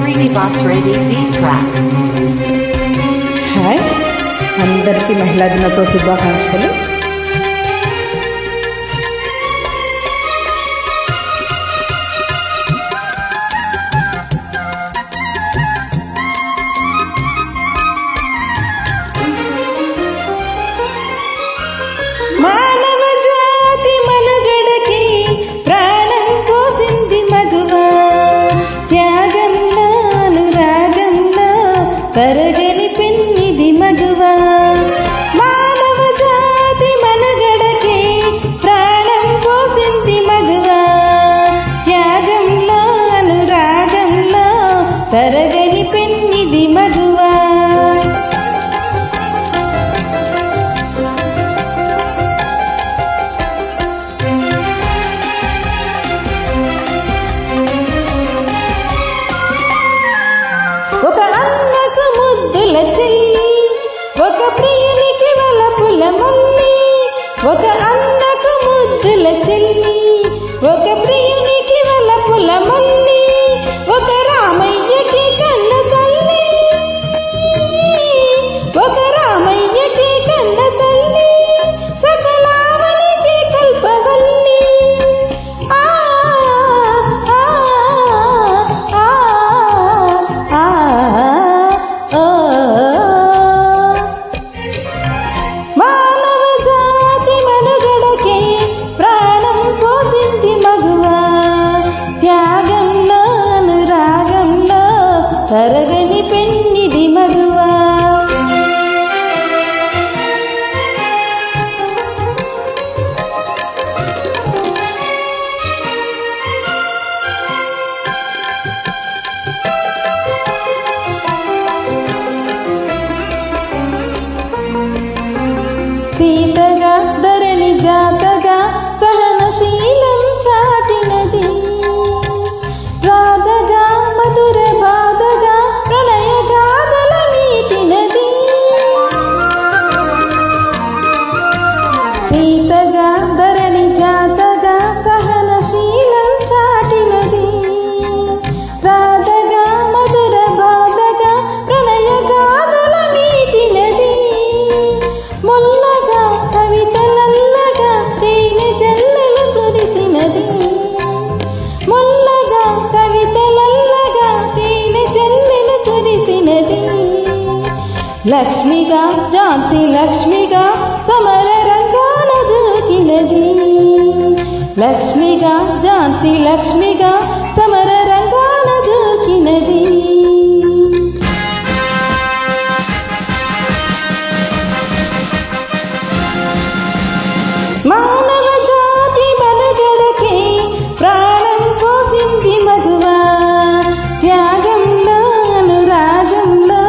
Srinivas Reddy Beat Tracks. Hi అందరికీ మహిళా దినోత్సవ శుభాకాంక్షలు. మానవ జాతి మనుగడకి ప్రాణం పోసింది మగువా, త్యాగంలో అనురాగంలో తరగని పెన్నిది మగువా. మానవ జాతి మనుగడకి ప్రాణం పోసింది మగువా, త్యాగంలో అనురాగంలో తరగని పెన్నిది మగువా. ఒక అన్నకు ముద్దుల చెల్లి, ఒక ప్రియునికి వలపుల మల్లి. ఒక అన్నకు ముద్దుల చెల్లి, ఒక ప్రియునికి వలపుల మల్లి. ఒక రామయ్యకి కన్న తల్లి, ఒక రామయ్యకి కన్న తల్లి, సకలావనికి కల్పవల్లి. ఆ ఆ ఆ ఆ మానవ జాతి మనుగడకి ప్రాణం పోసింది మగువా, త్యాగంలో అనురాగంలో తరగని పెన్నిది మగువా. సీతగా ధరణి జాతగా సహనశీలం చాటినది, రాధగా మధుర బాధగా ప్రణయ గాథల మీటినది. సీతగా ధరణి జాతగా సహనశీలం చాటినది, రాధగా మధుర బాధగా ప్రణయ గాథల మీటినది. ముల్లగా కవితలల్లగా తేనె జల్లెలు కురిసినది, ముల్లగా కవితలల్లగా తేనె జల్లెలు కురిసినది. లక్ష్మిగా ఝాన్సీ లక్ష్మిగా సమర రంగాన దూకినది, లక్ష్మిగా ఝాన్సీ లక్ష్మిగా సమర రంగాన దూకినది. మానవ జాతి మనుగడకి ప్రాణం పోసింది మగువా, త్యాగంలో అనురాగంలో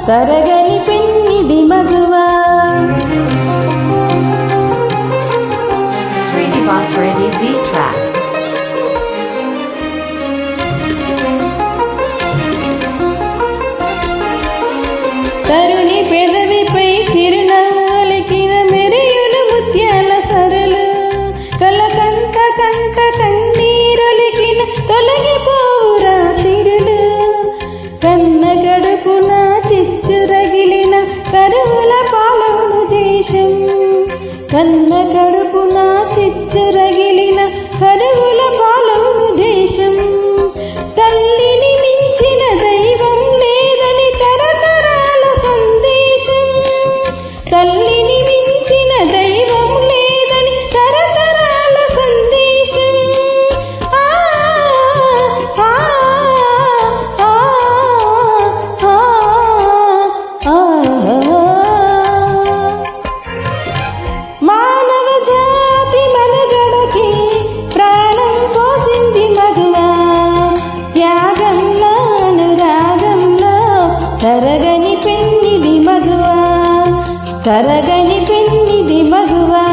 తరగని పెన్నిది మగువా. Srinivas Reddy Beat Tracks. తరుణి పెదవిపై చిరునవ్వులికిన మెరియులు ముత్యాల సరలు, కలకంట కంట కన్నీరులికిన తొలగిపోవురా సిరులు. కన్న గడుపున చిచ్చురగిలిన కరువుల పాలవును దేశం, కన్న గడుపున చిచ్చురగిలిన కరువుల పాలవును దేశం. తల్లిని మించిన దైవం లేదని తరతరాల సందేశం, తల్లిని మించిన దైవం లేదని తరతరాల సందేశం. ఆ ఆ ఆ ఆ ఆ మానవ జాతి మనుగడకి ప్రాణం పోసింది మగువా, త్యాగంలో అనురాగంలో తరగని పెన్నిది మగువా, తరగని పెన్నిది మగువా.